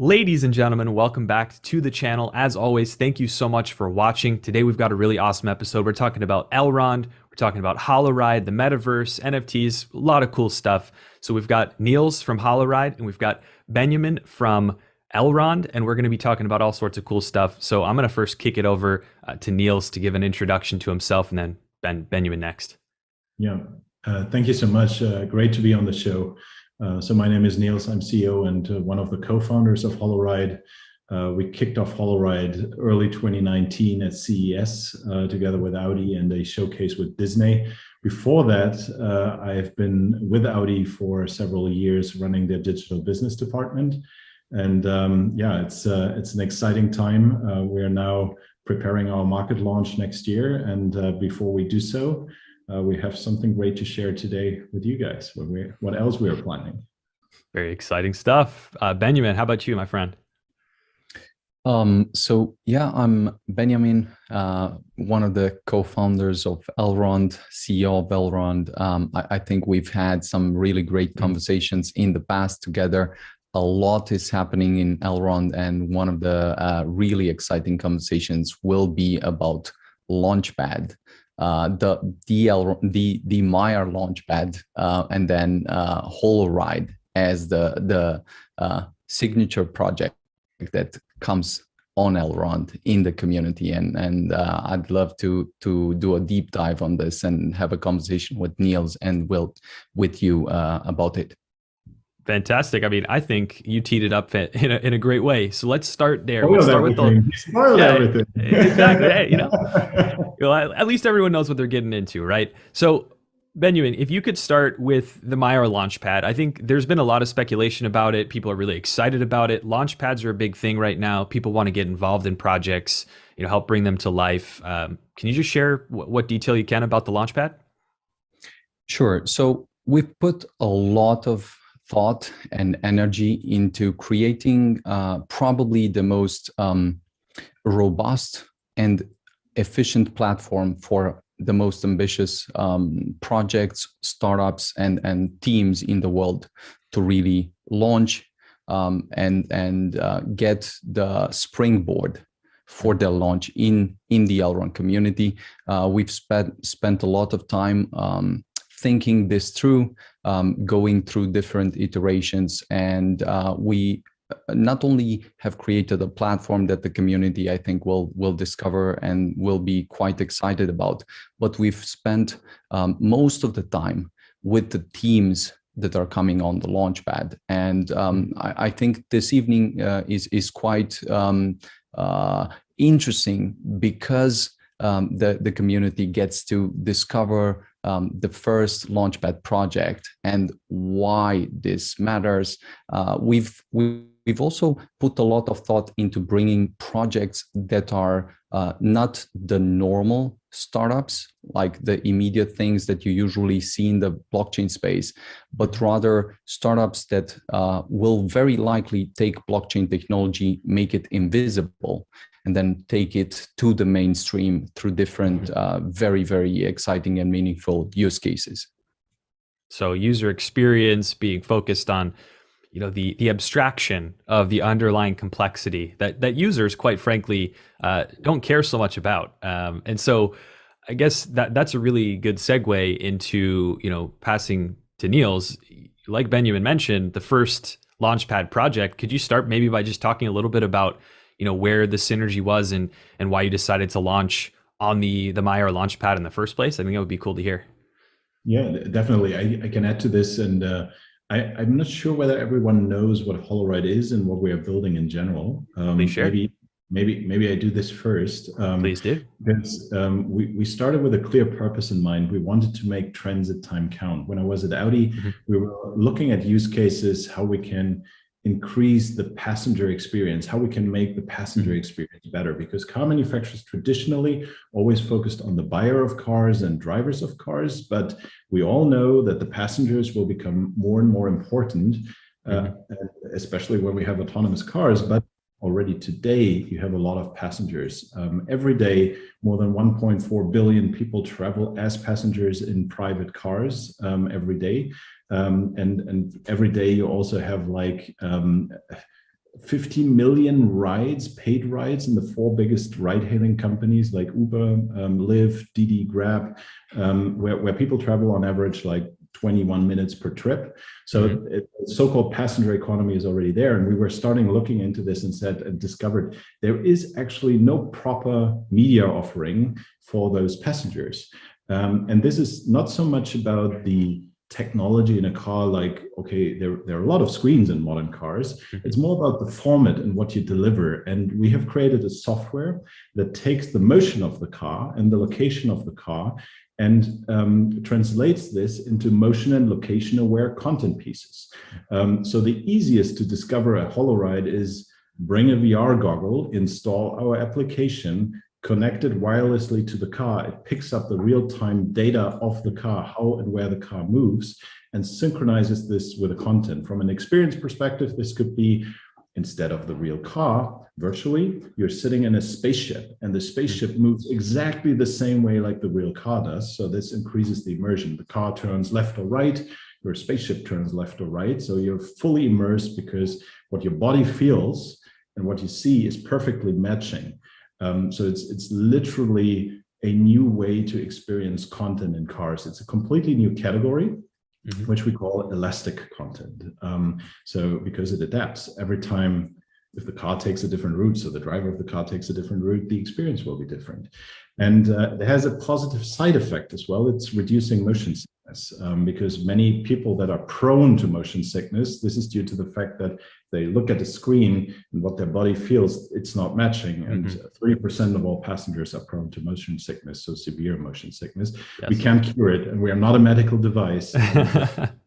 Ladies and gentlemen, welcome back to the channel. As always, thank you so much for watching. Today we've got a really awesome episode. We're talking about Elrond, we're talking about Holoride, the Metaverse, NFTs, a lot of cool stuff. So we've got Nils from Holoride and we've got Beniamin from Elrond, and we're going to be talking about all sorts of cool stuff. So I'm going to first kick it over to Nils to give an introduction to himself, and then Beniamin next. Yeah, thank you so much. Great to be on the show. So my name is Nils. I'm CEO and one of the co-founders of Holoride. We kicked off Holoride early 2019 at CES together with Audi and a showcase with Disney. Before that, I've been with Audi for several years running their digital business department. And yeah, it's an exciting time. We are now preparing our market launch next year. And before we do so, we have something great to share today with you guys. What else we are planning? Very exciting stuff. Beniamin, how about you, my friend? So yeah, I'm Beniamin, one of the co-founders of Elrond, CEO of Elrond. I think we've had some really great conversations in the past together. A lot is happening in Elrond, and one of the really exciting conversations will be about Launchpad. The Meyer Launchpad, and then Holoride as the signature project that comes on Elrond in the community, and I'd love to do a deep dive on this and have a conversation with Nils and with you about it. Fantastic. I mean, I think you teed it up in a great way. So let's start there. Spoiled Let's start everything. with You spoiled everything. Exactly. Hey, at least everyone knows what they're getting into, right? So, Beniamin, if you could start with the Meyer Launchpad. I think there's been a lot of speculation about it. People are really excited about it. Launchpads are a big thing right now. People want to get involved in projects, help bring them to life. Can you just share what detail you can about the Launchpad? Sure. So we've put a lot of thought and energy into creating probably the most robust and efficient platform for the most ambitious projects, startups, and teams in the world to really launch and get the springboard for their launch in the Elrond community. We've spent a lot of time thinking this through, going through different iterations, and we not only have created a platform that the community, I think, will discover and will be quite excited about, but we've spent most of the time with the teams that are coming on the Launchpad. And I think this evening is quite interesting because the community gets to discover the first Launchpad project and why this matters. We've also put a lot of thought into bringing projects that are not the normal startups, like the immediate things that you usually see in the blockchain space, but rather startups that will very likely take blockchain technology, make it invisible, and then take it to the mainstream through different very, very exciting and meaningful use cases. So user experience being focused on the abstraction of the underlying complexity that users, quite frankly, don't care so much about. And so I guess that's a really good segue into, passing to Nils. Like Beniamin mentioned, the first Launchpad project. Could you start maybe by just talking a little bit about, where the synergy was and why you decided to launch on the Meyer Launchpad in the first place? I think that would be cool to hear. Yeah, definitely. I can add to this, and I'm not sure whether everyone knows what Holoride is and what we are building in general. Please share. Maybe I do this first. Please do. Because we started with a clear purpose in mind. We wanted to make transit time count. When I was at Audi, we were looking at use cases, how we can increase the passenger experience, how we can make the passenger experience better, because car manufacturers traditionally always focused on the buyer of cars and drivers of cars, but we all know that the passengers will become more and more important, especially when we have autonomous cars. But already today, you have a lot of passengers. Every day, more than 1.4 billion people travel as passengers in private cars every day. And every day you also have like 15 million rides, paid rides, in the 4 biggest ride-hailing companies like Uber, Lyft, Didi, Grab, where people travel on average like 21 minutes per trip. So so-called passenger economy is already there. And we were starting looking into this and discovered there is actually no proper media offering for those passengers. And this is not so much about the technology in a car, like, okay, there are a lot of screens in modern cars. It's more about the format and what you deliver. And we have created a software that takes the motion of the car and the location of the car and translates this into motion and location aware content pieces. So the easiest to discover a Holoride is bring a VR goggle, install our application, connect it wirelessly to the car. It picks up the real-time data of the car, how and where the car moves, and synchronizes this with the content. From an experience perspective, this could be, instead of the real car, virtually, you're sitting in a spaceship, and the spaceship moves exactly the same way like the real car does. So this increases the immersion. The car turns left or right, your spaceship turns left or right. So you're fully immersed because what your body feels and what you see is perfectly matching. So it's literally a new way to experience content in cars. It's a completely new category, which we call elastic content. So because it adapts every time, if the car takes a different route, so the driver of the car takes a different route, the experience will be different. And it has a positive side effect as well. It's reducing motion sickness, because many people that are prone to motion sickness, this is due to the fact that they look at the screen and what their body feels, it's not matching. And 3% of all passengers are prone to motion sickness, so severe motion sickness. Yes. We can't cure it, and we are not a medical device.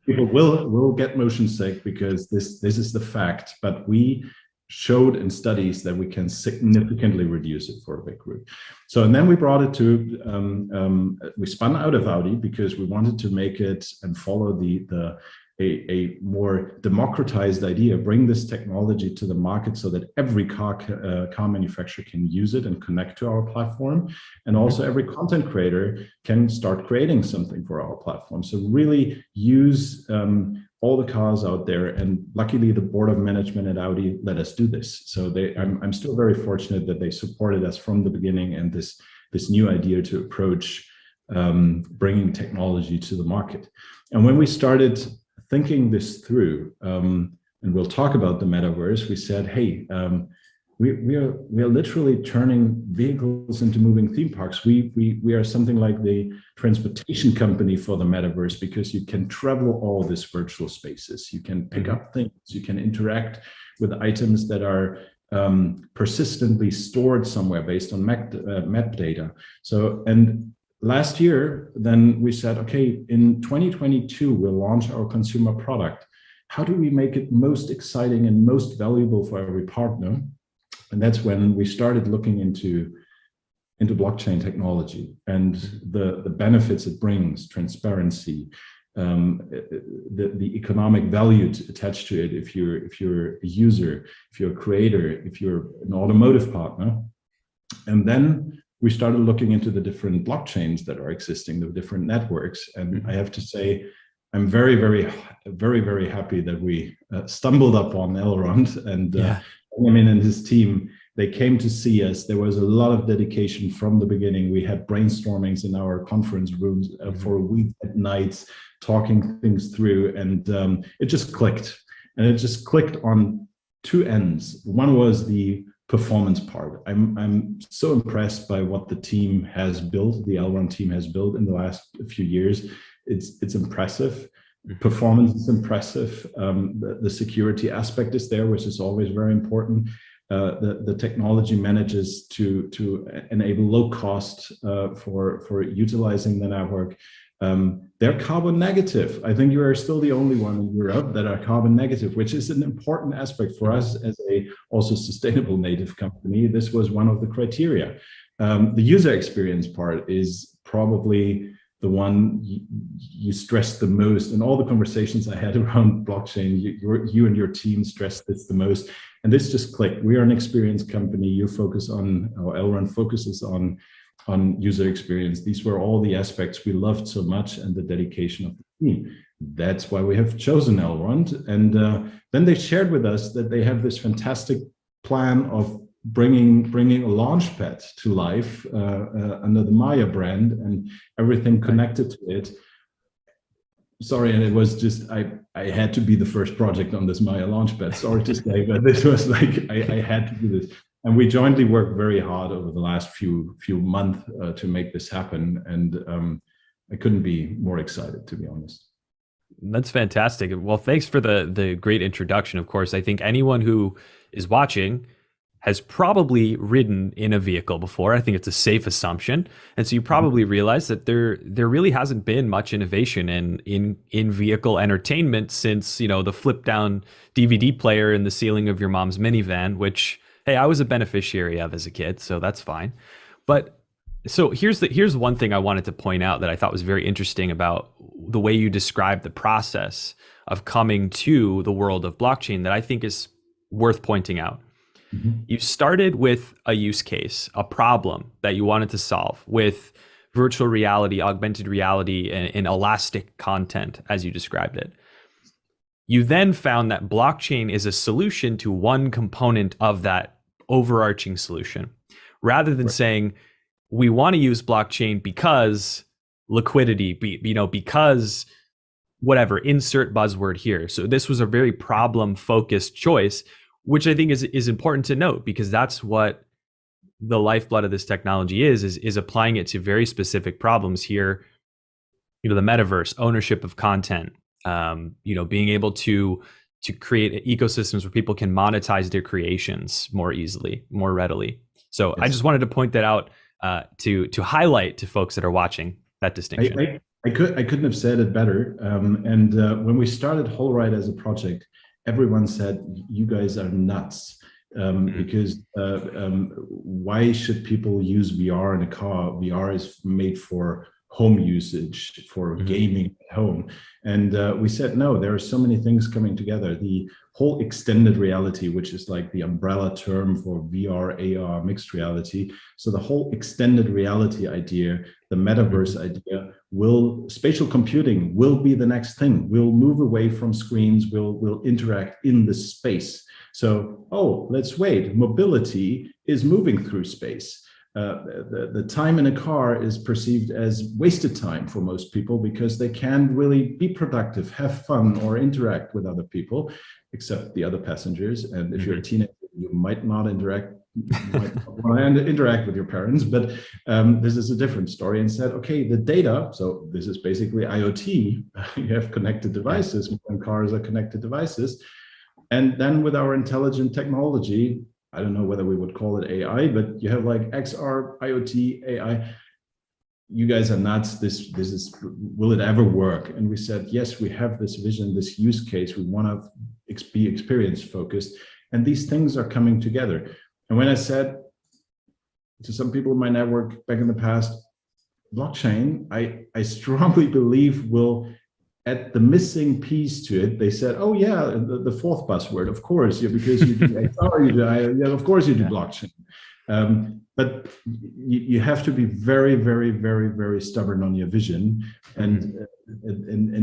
People will get motion sick because this is the fact, but we showed in studies that we can significantly reduce it for a big group. So, and then we brought it to, we spun out of Audi because we wanted to make it and follow a more democratized idea, bring this technology to the market so that every car manufacturer can use it and connect to our platform. And also every content creator can start creating something for our platform. So really use all the cars out there, and luckily the board of management at Audi let us do this. So I'm still very fortunate that they supported us from the beginning, and this new idea to approach bringing technology to the market. And when we started thinking this through, and we'll talk about the metaverse, we said, hey, we are literally turning vehicles into moving theme parks. We are something like the transportation company for the metaverse, because you can travel all these virtual spaces. You can pick up things, you can interact with items that are persistently stored somewhere based on map data. So, and last year, then we said, okay, in 2022, we'll launch our consumer product. How do we make it most exciting and most valuable for every partner? And that's when we started looking into blockchain technology and the benefits it brings, transparency, the economic value attached to it if you're a user, if you're a creator, if you're an automotive partner. And then we started looking into the different blockchains that are existing, the different networks. And I have to say, I'm very, very, very, very happy that we stumbled upon Elrond and Beniamin and his team. They came to see us. There was a lot of dedication from the beginning. We had brainstormings in our conference rooms for a week at nights, talking things through, and it just clicked. And it just clicked on two ends. One was the performance part. I'm so impressed by what the team has built, the Elrond team has built in the last few years. It's impressive. Performance is impressive. The security aspect is there, which is always very important. The technology manages to enable low cost for utilizing the network. They're carbon negative. I think you are still the only one in Europe that are carbon negative, which is an important aspect for us as a also sustainable native company. This was one of the criteria. The user experience part is probably the one you stressed the most. In all the conversations I had around blockchain, you and your team stressed this the most. And this just clicked. We are an experience company. You focus on, or Elrond focuses on user experience. These were all the aspects we loved so much, and the dedication of the team. That's why we have chosen Elrond. And then they shared with us that they have this fantastic plan of bringing a Launchpad to life under the Maya brand and everything connected to it. Sorry, and it was just I had to be the first project on this Maya Launchpad. Sorry to say, but this was like I had to do this. And we jointly worked very hard over the last few months to make this happen. And I couldn't be more excited, to be honest. That's fantastic. Well, thanks for the great introduction. Of course, I think anyone who is watching has probably ridden in a vehicle before. I think it's a safe assumption. And so you probably realize that there really hasn't been much innovation in vehicle entertainment since, the flip down DVD player in the ceiling of your mom's minivan, which, hey, I was a beneficiary of as a kid, so that's fine. But so here's one thing I wanted to point out that I thought was very interesting about the way you described the process of coming to the world of blockchain that I think is worth pointing out. Mm-hmm. You started with a use case, a problem that you wanted to solve with virtual reality, augmented reality, and elastic content, as you described it. You then found that blockchain is a solution to one component of that overarching solution, rather than saying, we want to use blockchain because liquidity, because whatever, insert buzzword here. So this was a very problem-focused choice, which I think is important to note, because that's what the lifeblood of this technology is applying it to very specific problems here. The metaverse, ownership of content, being able to create ecosystems where people can monetize their creations more easily, more readily. So yes. I just wanted to point that out to highlight to folks that are watching that distinction. I couldn't have said it better. When we started Holoride as a project, everyone said, you guys are nuts, because why should people use VR in a car? VR is made for home usage, for gaming at home. And we said, no, there are so many things coming together. The whole extended reality, which is like the umbrella term for VR, AR, mixed reality. So the whole extended reality idea, the metaverse idea, spatial computing will be the next thing. We'll move away from screens, we'll interact in the space. So, let's wait, mobility is moving through space. The time in a car is perceived as wasted time for most people because they can't really be productive, have fun, or interact with other people, except the other passengers. And if you're a teenager, you might not interact. You might not want to interact with your parents, but this is a different story. And said, okay, the data. So this is basically IoT. You have connected devices, and cars are connected devices. And then with our intelligent technology, I don't know whether we would call it AI, but you have like XR, IoT, AI. You guys are nuts. This is, will it ever work? And we said, yes, we have this vision, this use case. We want to be experience focused. And these things are coming together. And when I said to some people in my network back in the past, blockchain, I strongly believe will add the missing piece to it. They said, oh yeah, the fourth buzzword, of course, because you do XR, of course you do blockchain. But you have to be very, very, very, very stubborn on your vision, and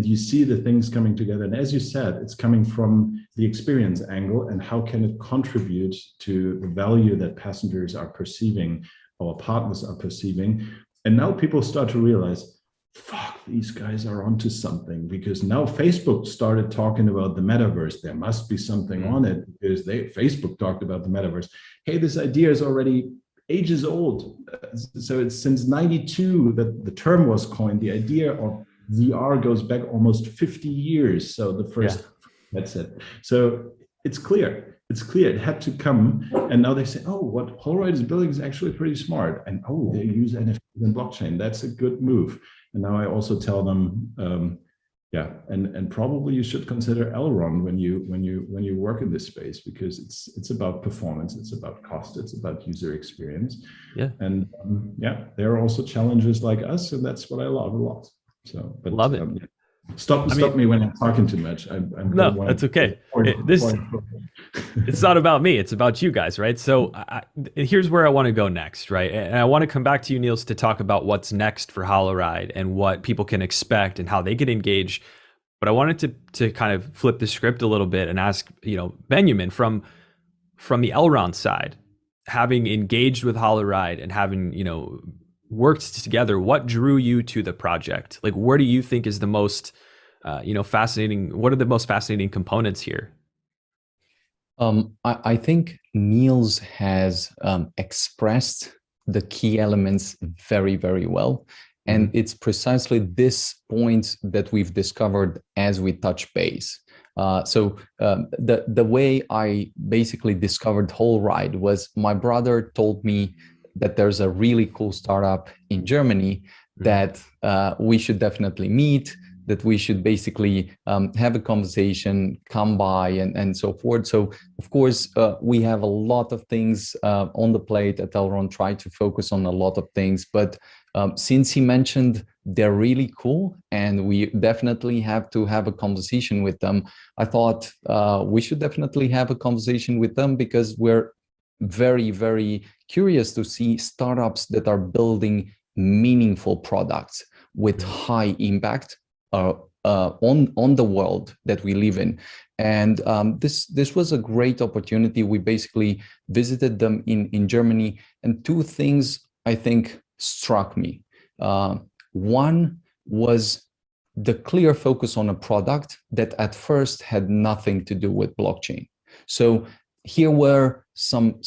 you see the things coming together. And as you said, it's coming from the experience angle, and how can it contribute to the value that passengers are perceiving, our partners are perceiving. And now people start to realize, fuck, these guys are onto something, because now Facebook started talking about the metaverse. There must be something on it, because Facebook talked about the metaverse. Hey, this idea is already ages old. So it's since 92 that the term was coined. The idea of VR goes back almost 50 years. So the first headset. So it's clear. It's clear it had to come. And now they say, oh, what Holoride is building is actually pretty smart. And they use NFTs and blockchain. That's a good move. And now I also tell them, and probably you should consider Elrond when you work in this space, because it's about performance, it's about cost, it's about user experience. Yeah. And there are also challenges like us, and that's what I love a lot. So, but love it. Stop me when I'm talking too much. No, that's okay. It's not about me. It's about you guys, right? So here's where I want to go next, right? And I want to come back to you, Nils, to talk about what's next for Holoride and what people can expect and how they get engaged. But I wanted to kind of flip the script a little bit and ask, Beniamin, from the Elrond side, having engaged with Holoride and having, worked together, what drew you to the project? Like, where do you think is the most, fascinating? What are the most fascinating components here? I think Niels has expressed the key elements very, very well. And it's precisely this point that we've discovered as we touch base. So the way I basically discovered Holoride was my brother told me that there's a really cool startup in Germany that we should definitely meet, that we should basically have a conversation, come by and so forth. So of course, we have a lot of things on the plate at Elrond, try to focus on a lot of things. But since he mentioned they're really cool and we definitely have to have a conversation with them, I thought we should definitely have a conversation with them because we're very, very curious to see startups that are building meaningful products with high impact on the world that we live in. And this was a great opportunity. We basically visited them in Germany, and two things I think struck me. One was the clear focus on a product that at first had nothing to do with blockchain. So here were some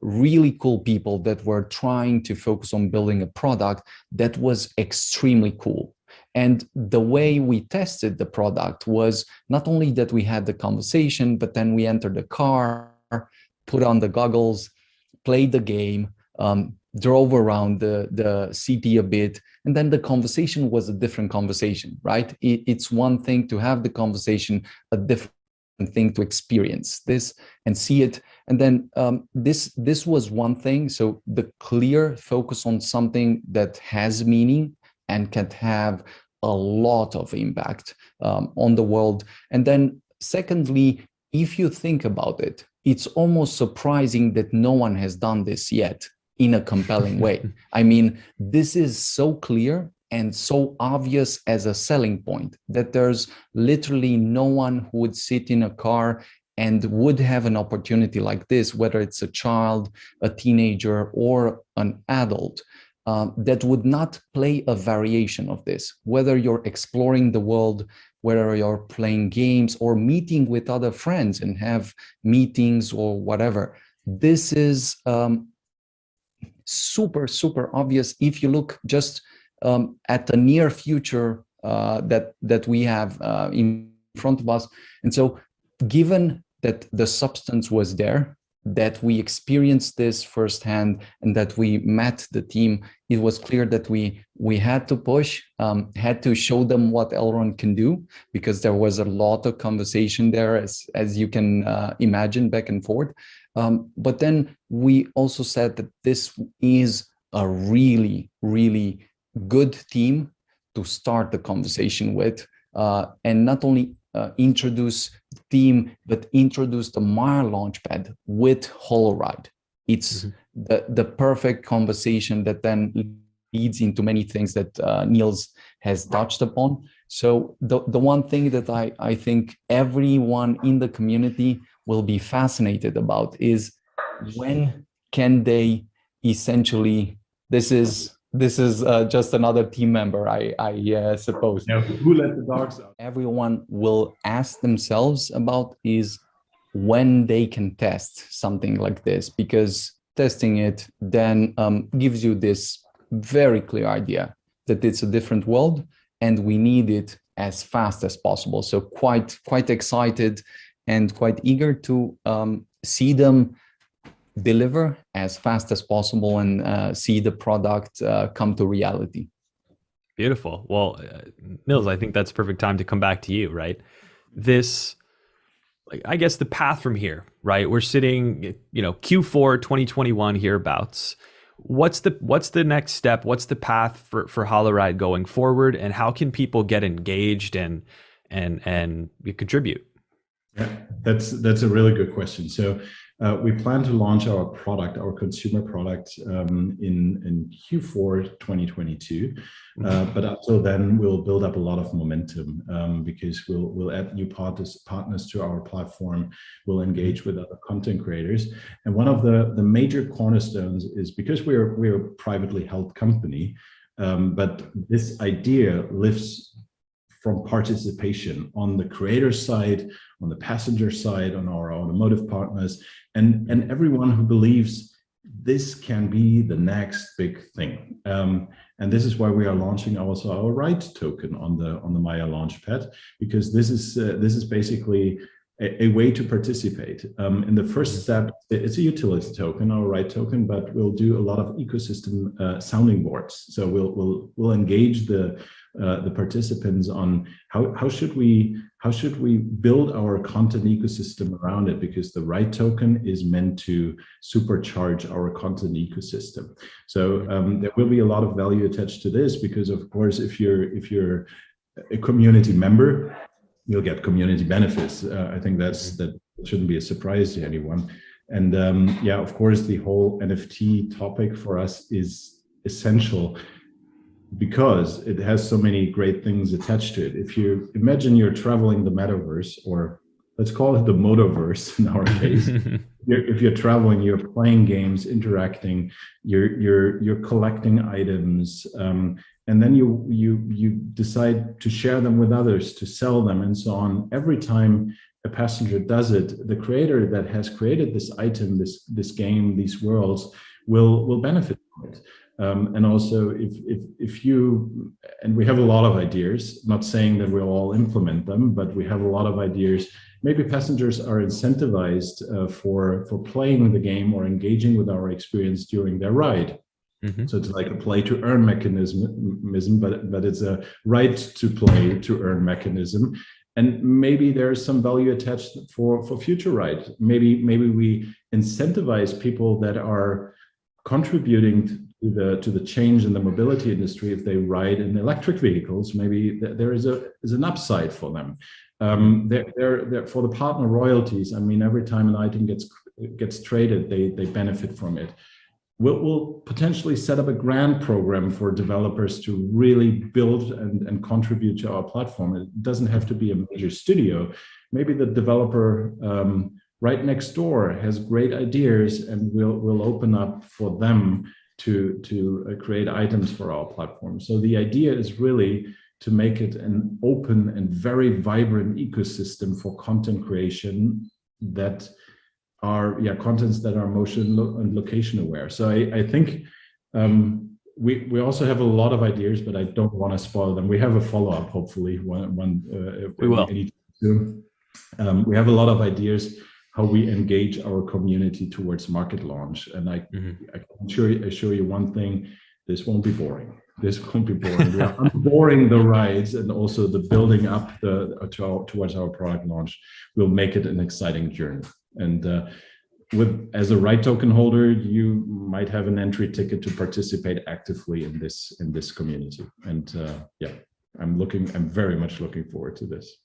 really cool people that were trying to focus on building a product that was extremely cool. And the way we tested the product was not only that we had the conversation, but then we entered the car, put on the goggles, played the game, drove around the city a bit, and then the conversation was a different conversation, right? It's one thing to have the conversation, a different thing to experience this and see it. And then this was one thing. So the clear focus on something that has meaning and can have a lot of impact on the world. And then secondly, if you think about it, it's almost surprising that no one has done this yet in a compelling way. I mean, this is so clear and so obvious as a selling point that there's literally no one who would sit in a car and would have an opportunity like this, whether it's a child, a teenager, or an adult, that would not play a variation of this, whether you're exploring the world, whether you're playing games or meeting with other friends and have meetings or whatever. This is super, super obvious if you look just at the near future that we have in front of us. And so given that the substance was there, that we experienced this firsthand and that we met the team, it was clear that we had to push, had to show them what Elrond can do, because there was a lot of conversation there, as you can imagine, back and forth. But then we also said that this is a really, really good team to start the conversation with, and not only introduce the team, but introduce the Maya Launchpad with Holoride. It's the perfect conversation that then leads into many things that Nils has touched upon. So the one thing that I think everyone in the community will be fascinated about is when can they essentially, this is just another team member, I suppose. Now, who let the dogs out? Everyone will ask themselves about is when they can test something like this, because testing it then gives you this very clear idea that it's a different world and we need it as fast as possible. So quite excited and quite eager to see them deliver as fast as possible and see the product come to reality. Beautiful. Well, Nils, I think that's perfect time to come back to you, right? This, I guess the path from here, right? We're sitting, Q4 2021 hereabouts. What's the next step? What's the path for Holoride going forward, and how can people get engaged and contribute? Yeah, that's a really good question. So We plan to launch our product, our consumer product, in Q4 2022. But until then, we'll build up a lot of momentum because we'll add new partners to our platform. We'll engage with other content creators. And one of the major cornerstones is because we're a privately held company, but this idea lives from participation on the creator side, on the passenger side, on our automotive partners, and everyone who believes this can be the next big thing. And this is why we are launching also our ride token on the Maya Launchpad, because this is basically a way to participate. In the first step, it's a utility token, our ride token, but we'll do a lot of ecosystem sounding boards. So we'll engage the participants on how should we build our content ecosystem around it, because the ride token is meant to supercharge our content ecosystem. So there will be a lot of value attached to this, because of course, if you're a community member, you'll get community benefits. I think that shouldn't be a surprise to anyone. And yeah, of course, the whole NFT topic for us is essential because it has so many great things attached to it. If you imagine you're traveling the metaverse, or let's call it the motoverse in our case. If you're traveling, you're playing games, interacting, you're collecting items, and then you decide to share them with others, to sell them, and so on. Every time a passenger does it, the creator that has created this item, this game, these worlds will benefit from it. And also, if you, and we have a lot of ideas, not saying that we'll all implement them, but we have a lot of ideas. Maybe passengers are incentivized for playing the game or engaging with our experience during their ride. So it's like a play to earn mechanism, but it's a right to play to earn mechanism. And maybe there's some value attached for future rides. Maybe we incentivize people that are contributing to the change in the mobility industry. If they ride in electric vehicles, maybe there is an upside for them. They're for the partner royalties. I mean, every time an item gets traded, they benefit from it. We'll potentially set up a grant program for developers to really build and contribute to our platform. It doesn't have to be a major studio. Maybe the developer right next door has great ideas, and we'll open up for them to create items for our platform. So the idea is really to make it an open and very vibrant ecosystem for content creation that are contents that are motion and location aware. So I think we also have a lot of ideas, but I don't want to spoil them. We have a follow-up, hopefully, when we will. We have a lot of ideas how we engage our community towards market launch. And I can assure you one thing: this won't be boring. This won't be boring. We are unboring the rides, and also the building up towards our product launch will make it an exciting journey. And as a ride token holder, you might have an entry ticket to participate actively in this community. And I'm very much looking forward to this.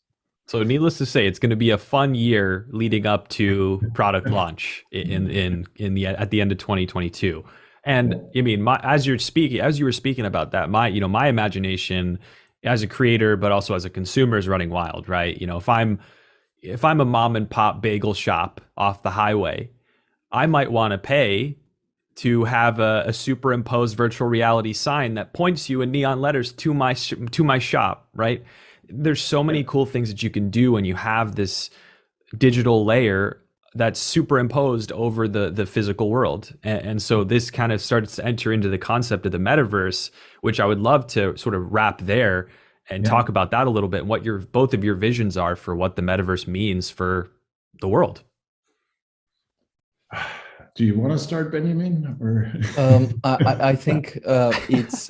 So needless to say, it's going to be a fun year leading up to product launch at the end of 2022. And I mean, as you were speaking about that, my imagination as a creator, but also as a consumer, is running wild, right? You know, if I'm a mom and pop bagel shop off the highway, I might want to pay to have a superimposed virtual reality sign that points you in neon letters to my shop, right? There's so many cool things that you can do when you have this digital layer that's superimposed over the physical world. And so this kind of starts to enter into the concept of the metaverse, which I would love to sort of wrap there and talk about that a little bit, and what both of your visions are for what the metaverse means for the world. Do you want to start, Beniamin? Or I think it's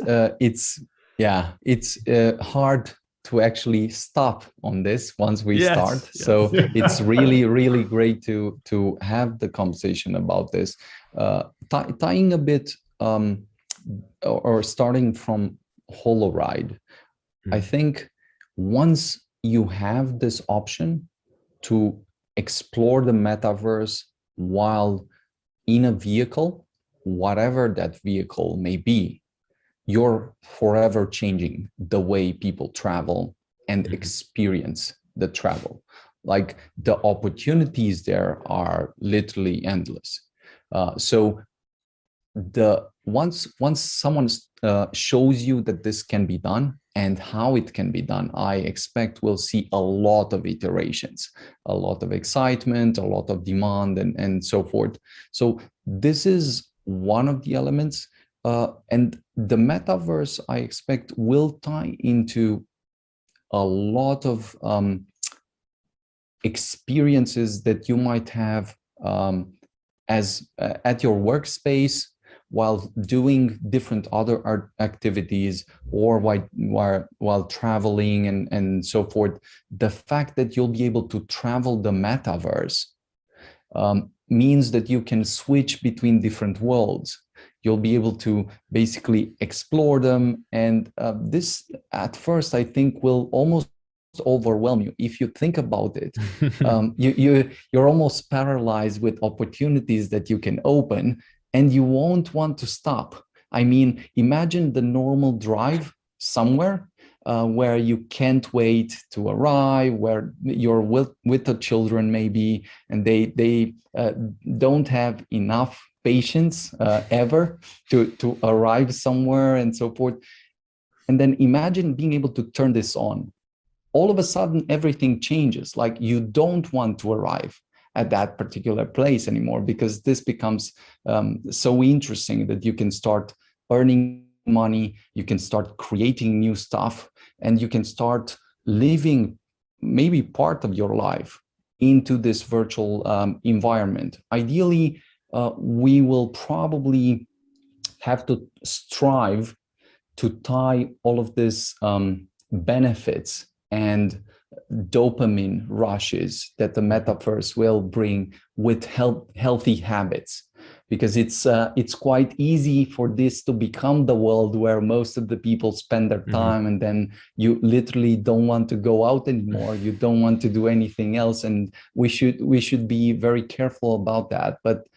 hard to actually stop on this once we start. So it's really great to have the conversation about this. Tying a bit or starting from Holoride, I think once you have this option to explore the metaverse while in a vehicle, whatever that vehicle may be, you're forever changing the way people travel and experience the travel. Like the opportunities there are literally endless. So once someone shows you that this can be done and how it can be done, I expect we'll see a lot of iterations, a lot of excitement, a lot of demand, and so forth. So this is one of the elements. And the metaverse, I expect, will tie into a lot of experiences that you might have as at your workspace while doing different other activities, or while traveling and so forth. The fact that you'll be able to travel the metaverse means that you can switch between different worlds. You'll be able to basically explore them. And this, at first, I think will almost overwhelm you. If you think about it, you're almost paralyzed with opportunities that you can open, and you won't want to stop. I mean, imagine the normal drive somewhere where you can't wait to arrive, where you're with the children maybe, and they don't have enough patience ever to arrive somewhere and so forth. And then imagine being able to turn this on. All of a sudden, everything changes. Like, you don't want to arrive at that particular place anymore, because this becomes so interesting that you can start earning money, you can start creating new stuff, and you can start living maybe part of your life into this virtual environment. Ideally, we will probably have to strive to tie all of this benefits and dopamine rushes that the metaverse will bring with healthy habits, because it's quite easy for this to become the world where most of the people spend their time, and then you literally don't want to go out anymore. You don't want to do anything else, and we should be very careful about that. But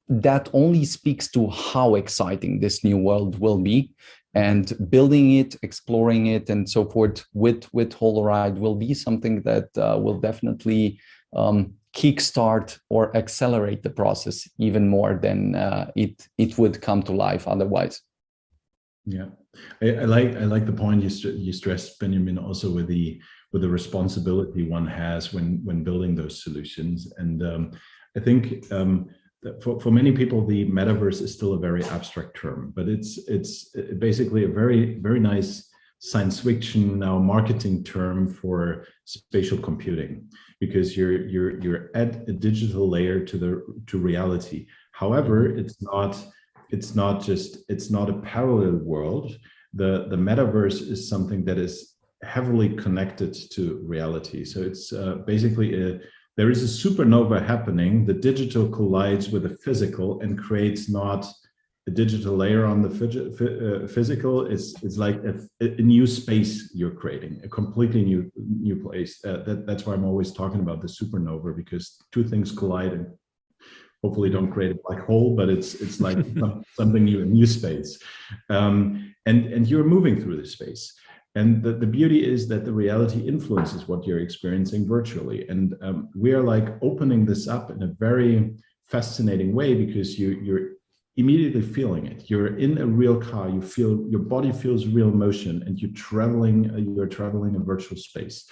that only speaks to how exciting this new world will be. And building it, exploring it, and so forth with Holoride will be something that will definitely kickstart or accelerate the process even more than it would come to life otherwise. Yeah, I like the point you stressed, Beniamin, also with the responsibility one has when building those solutions. And I think for many people, the metaverse is still a very abstract term, but it's basically a very nice science fiction now marketing term for spatial computing, because you're at a digital layer to reality. However, it's not a parallel world. The metaverse is something that is heavily connected to reality. So it's basically there is a supernova happening. The digital collides with the physical and creates not a digital layer on the physical. It's like a new space you're creating, a completely new place. That's why I'm always talking about the supernova, because two things collide and hopefully don't create a black hole, but it's like something new, a new space. And you're moving through this space. And the beauty is that the reality influences what you're experiencing virtually. And we are like opening this up in a very fascinating way, because you're immediately feeling it. You're in a real car, you feel, your body feels real motion, and you're traveling a virtual space.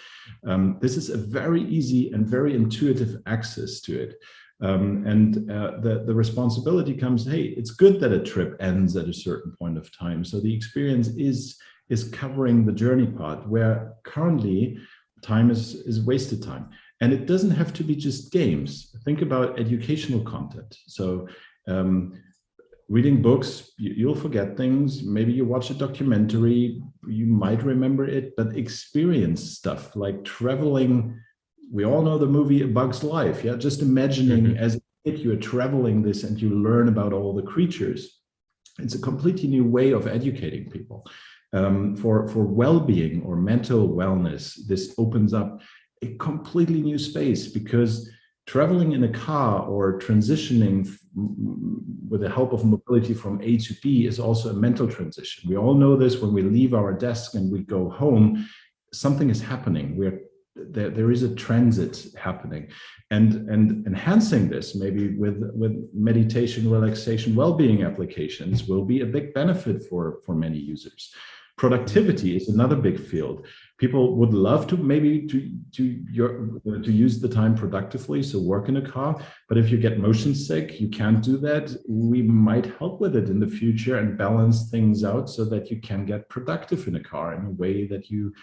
This is a very easy and very intuitive access to it. The responsibility comes, hey, it's good that a trip ends at a certain point of time. So the experience is covering the journey part, where currently time is wasted time. And it doesn't have to be just games. Think about educational content. So reading books, you'll forget things. Maybe you watch a documentary, you might remember it, but experience stuff like traveling. We all know the movie A Bug's Life. Yeah, just imagining as a kid you are traveling this and you learn about all the creatures. It's a completely new way of educating people. For well-being or mental wellness, this opens up a completely new space, because traveling in a car or transitioning with the help of mobility from A to B is also a mental transition. We all know this. When we leave our desk and we go home, something is happening. There is a transit happening, and enhancing this maybe with meditation, relaxation, well-being applications will be a big benefit for many users. Productivity is another big field. People would love to maybe to use the time productively, so work in a car. But if you get motion sick, you can't do that. We might help with it in the future and balance things out so that you can get productive in a car in a way that you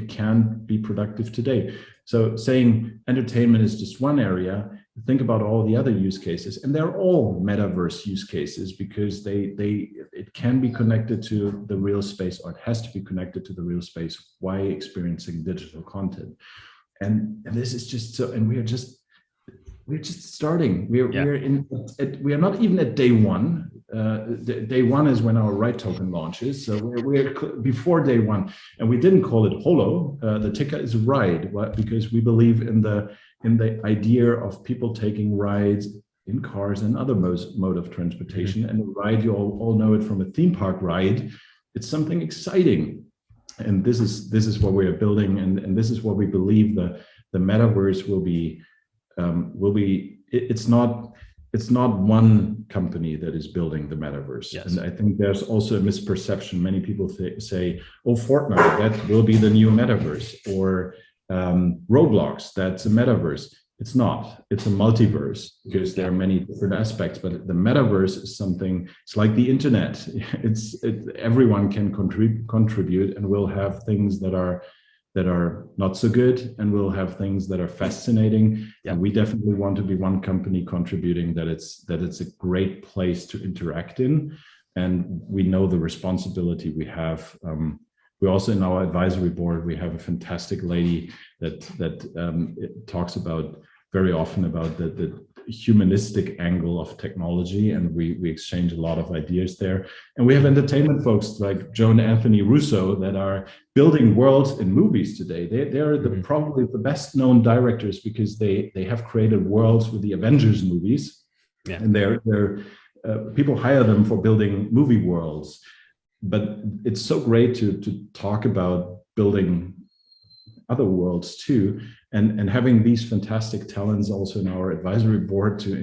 can be productive today. So saying entertainment is just one area, think about all the other use cases, and they're all metaverse use cases because it can be connected to the real space, or it has to be connected to the real space while experiencing digital content. And this is just so, and we're just starting. We are not even at day one. Day one is when our RIDE token launches. So we're before day one, and we didn't call it Holo. The ticker is RIDE, because we believe in the idea of people taking rides in cars and other mode of transportation. And the ride, you all know it from a theme park ride. It's something exciting, and this is what we are building, and this is what we believe the metaverse will be. It's not one company that is building the metaverse. Yes. And I think there's also a misperception. Many people say, oh, Fortnite, that will be the new metaverse, or Roblox, that's a metaverse. It's not. It's a multiverse, because there are many different aspects, but the metaverse is something, it's like the internet. Everyone can contribute, and we'll have things that are not so good, and we'll have things that are fascinating. Yeah. And we definitely want to be one company contributing that it's a great place to interact in. And we know the responsibility we have. We also, in our advisory board, we have a fantastic lady that talks about very often about the humanistic angle of technology, and we exchange a lot of ideas there. And we have entertainment folks like Joan Anthony Russo that are building worlds in movies today. They're probably the best known directors, because they have created worlds with the Avengers movies. Yeah. And they're people hire them for building movie worlds. But it's so great to talk about building other worlds too, and having these fantastic talents also in our advisory board to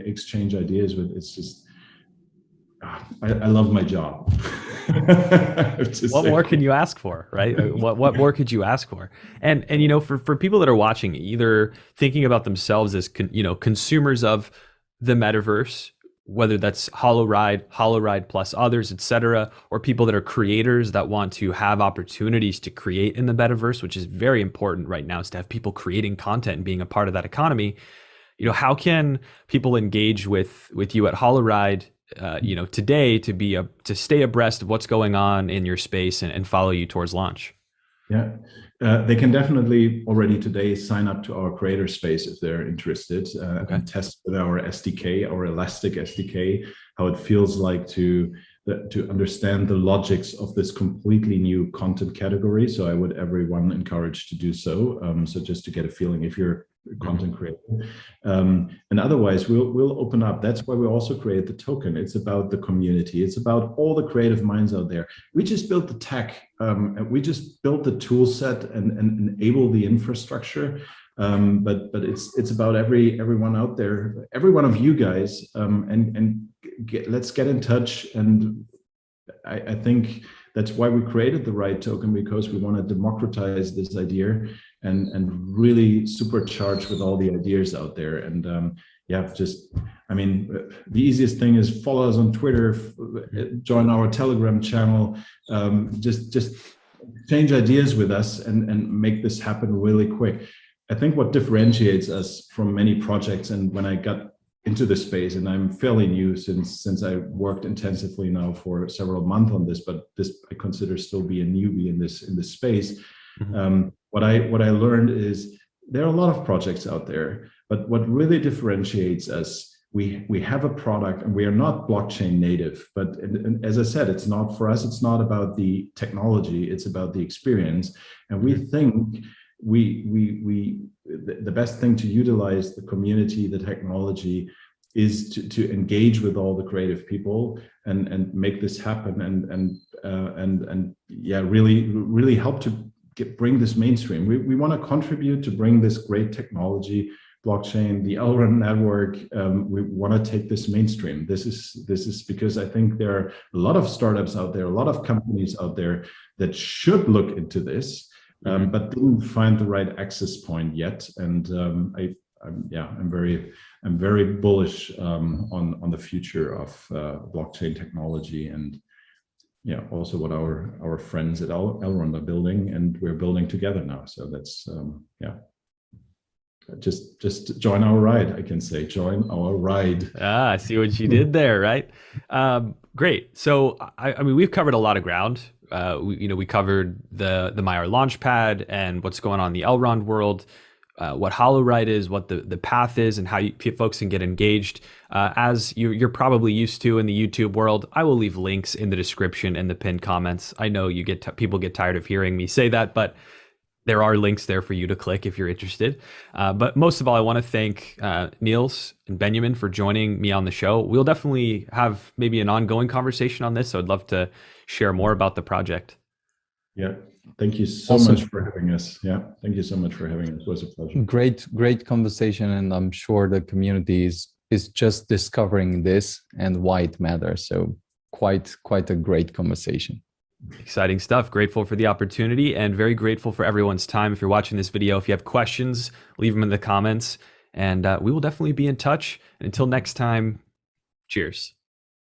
exchange ideas with. It's just, I love my job. What more can you ask for, right? What more could you ask for? And for people that are watching, either thinking about themselves as consumers of the metaverse, whether that's Holoride plus others, etc., or people that are creators that want to have opportunities to create in the metaverse, which is very important right now, is to have people creating content and being a part of that economy. How can people engage with you at Holoride, today to stay abreast of what's going on in your space and follow you towards launch? Yeah, they can definitely already today sign up to our creator space if they're interested, and test with our SDK, our Elastic SDK, how it feels like to understand the logics of this completely new content category. So I would everyone encourage to do so. So just to get a feeling if you're a content creator, and otherwise we'll open up. That's why we also create the token. It's about the community. It's about all the creative minds out there. We just built the tech. And we just built the tool set and enable the infrastructure. But it's about everyone out there, every one of you guys, let's get in touch. And I think that's why we created the RIDE token, because we want to democratize this idea and really supercharge with all the ideas out there. And the easiest thing is follow us on Twitter, join our Telegram channel, just change ideas with us and make this happen really quick. I think what differentiates us from many projects, and when I got into the space, and I'm fairly new since I worked intensively now for several months on this, but this I consider still be a newbie in this space. Mm-hmm. What I learned is there are a lot of projects out there, but what really differentiates us, we have a product, and we are not blockchain native. But and as I said, it's not for us. It's not about the technology. It's about the experience. And we think the best thing to utilize the community, the technology, is to engage with all the creative people and make this happen and yeah, really help to bring this mainstream. We want to contribute to bring this great technology, blockchain, the Elrond network. We want to take this mainstream. This is because I think there are a lot of startups out there, a lot of companies out there that should look into this, but didn't find the right access point yet. And I'm very bullish on the future of blockchain technology, and yeah, also what our friends at Elrond are building, and we're building together now. So that's yeah. Just join our ride. I can say, join our ride. I see what you did there, right? Great. So, I mean, we've covered a lot of ground. We covered the Meyer Launchpad and what's going on in the Elrond world, what Holoride is, what the path is, and how folks can get engaged. As you're probably used to in the YouTube world, I will leave links in the description and the pinned comments. I know people get tired of hearing me say that, but there are links there for you to click if you're interested. But most of all, I want to thank Nils and Beniamin for joining me on the show. We'll definitely have maybe an ongoing conversation on this, so I'd love to share more about the project. Yeah, thank you so much for having us. Yeah, thank you so much for having us. It was a pleasure. Great conversation, and I'm sure the community is just discovering this and why it matters. So quite a great conversation. Exciting stuff. Grateful for the opportunity and very grateful for everyone's time. If you're watching this video, if you have questions, leave them in the comments, and we will definitely be in touch. And until next time, cheers.